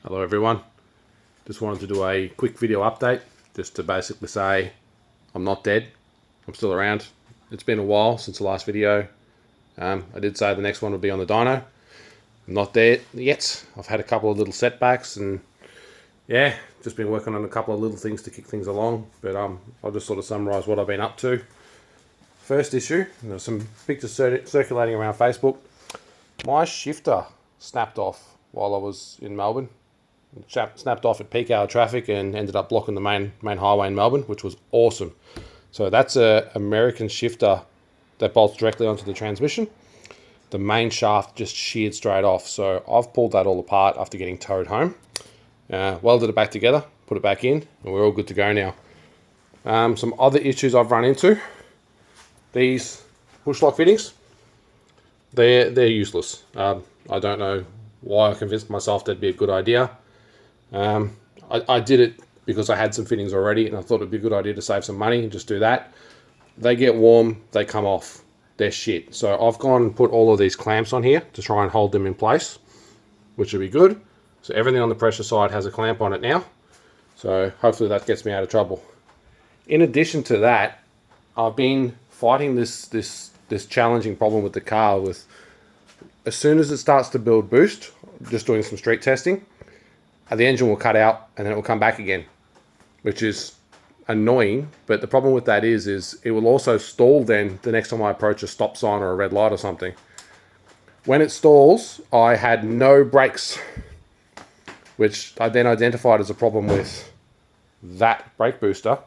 Hello everyone, just wanted to do a quick video update just to basically say I'm not dead, I'm still around. It's been a while since the last video. I did say the next one would be on the dyno. I'm not there yet. I've had a couple of little setbacks and yeah, just been working on a couple of little things to kick things along, but I'll just sort of summarize what I've been up to. First issue, there's some pictures circulating around Facebook. My shifter snapped off while I was in Melbourne. Snapped off at peak hour traffic and ended up blocking the main highway in Melbourne, which was awesome. So that's a American shifter that bolts directly onto the transmission. The main shaft just sheared straight off, so I've pulled that all apart after getting towed home. Welded it back together, put it back in, and we're all good to go now. Some other issues I've run into. These push lock fittings, they're useless. I don't know why I convinced myself that'd be a good idea. I did it because I had some fittings already and I thought it'd be a good idea to save some money and just do that. They get warm, they come off, they're shit. So I've gone and put all of these clamps on here to try and hold them in place, which will be good. So everything on the pressure side has a clamp on it now. So hopefully that gets me out of trouble. In addition to that, I've been fighting this challenging problem with the car with, as soon as it starts to build boost, just doing some street testing, the engine will cut out and then it will come back again, which is annoying. But the problem with that is it will also stall then the next time I approach a stop sign or a red light or something. When it stalls, I had no brakes, which I then identified as a problem with that brake booster.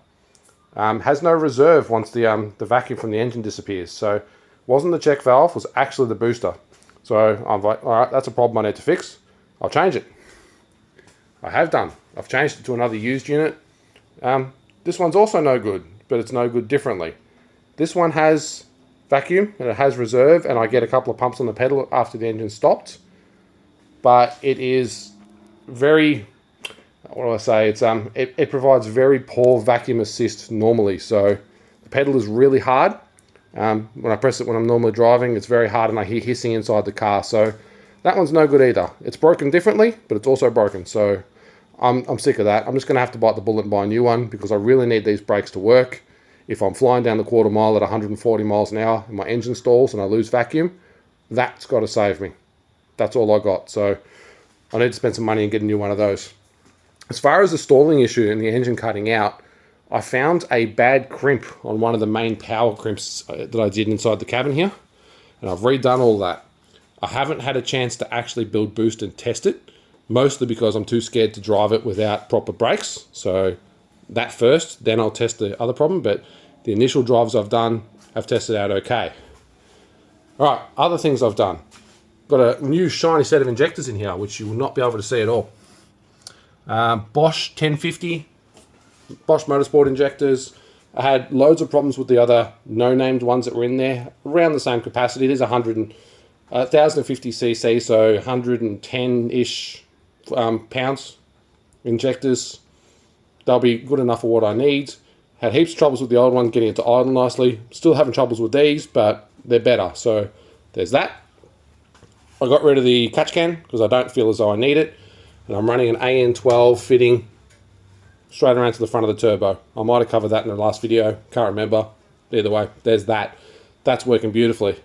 Has no reserve once the vacuum from the engine disappears. So it wasn't the check valve, it was actually the booster. So I'm like, all right, that's a problem I need to fix. I'll change it. I have done. I've changed it to another used unit. This one's also no good, but it's no good differently. This one has vacuum and it has reserve, and I get a couple of pumps on the pedal after the engine stopped. But it is very, what do I say? It's it provides very poor vacuum assist normally. So the pedal is really hard. When I press it when I'm normally driving, it's very hard and I hear hissing inside the car. So that one's no good either. It's broken differently, but it's also broken. So I'm sick of that. I'm just going to have to bite the bullet and buy a new one because I really need these brakes to work. If I'm flying down the quarter mile at 140 miles an hour and my engine stalls and I lose vacuum, that's got to save me. That's all I got. So I need to spend some money and get a new one of those. As far as the stalling issue and the engine cutting out, I found a bad crimp on one of the main power crimps that I did inside the cabin here, and I've redone all that. I haven't had a chance to actually build boost and test it, mostly because I'm too scared to drive it without proper brakes. So that first, then I'll test the other problem, but the initial drives I've done have tested out okay. All right, other things I've done. Got a new shiny set of injectors in here, which you will not be able to see at all. Bosch 1050. Bosch Motorsport injectors. I had loads of problems with the other no-named ones that were in there, around the same capacity. There's 1050 cc, so 110-ish pounds injectors. They'll be good enough for what I need. Had heaps of troubles with the old one, getting it to idle nicely. Still having troubles with these, but they're better. So there's that. I got rid of the catch can because I don't feel as though I need it. And I'm running an AN12 fitting straight around to the front of the turbo. I might have covered that in the last video, can't remember. Either way, there's that. That's working beautifully.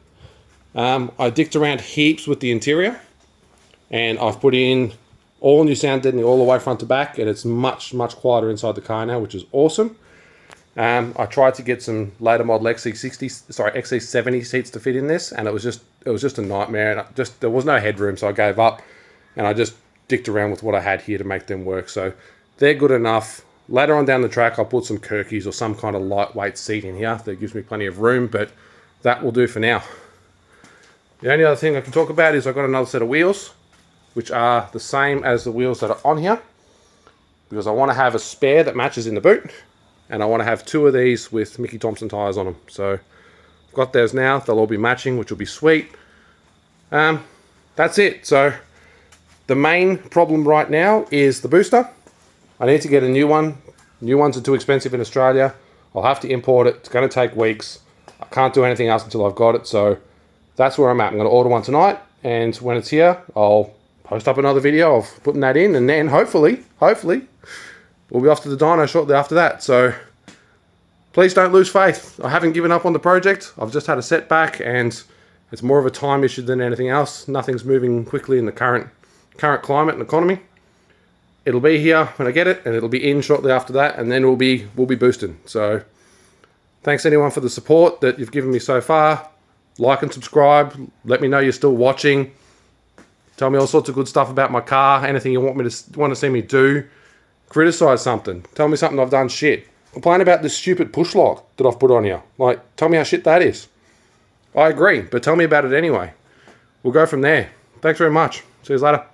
I dicked around heaps with the interior, and I've put in all new sound deadening all the way front to back, and it's much quieter inside the car now, which is awesome. I tried to get some later model XC70 seats to fit in this, and it was just a nightmare, and there was no headroom, so I gave up, and I just dicked around with what I had here to make them work. So they're good enough. Later on down the track, I'll put some Kirkies or some kind of lightweight seat in here that gives me plenty of room, but that will do for now. The only other thing I can talk about is I've got another set of wheels, which are the same as the wheels that are on here, because I want to have a spare that matches in the boot, and I want to have two of these with Mickey Thompson tyres on them. So I've got those now. They'll all be matching, which will be sweet. That's it. So the main problem right now is the booster. I need to get a new one. New ones are too expensive in Australia. I'll have to import it. It's going to take weeks. I can't do anything else until I've got it. So that's where I'm at. I'm going to order one tonight, and when it's here, I'll post up another video of putting that in, and then hopefully, we'll be off to the dyno shortly after that. So please don't lose faith. I haven't given up on the project. I've just had a setback, and it's more of a time issue than anything else. Nothing's moving quickly in the current climate and economy. It'll be here when I get it, and it'll be in shortly after that, and then we'll be boosting. So thanks anyone for the support that you've given me so far. Like and subscribe. Let me know you're still watching. Tell me all sorts of good stuff about my car. Anything you want to see me do. Criticize something. Tell me something I've done shit. Complain about this stupid push lock that I've put on here. Like, tell me how shit that is. I agree, but tell me about it anyway. We'll go from there. Thanks very much. See you later.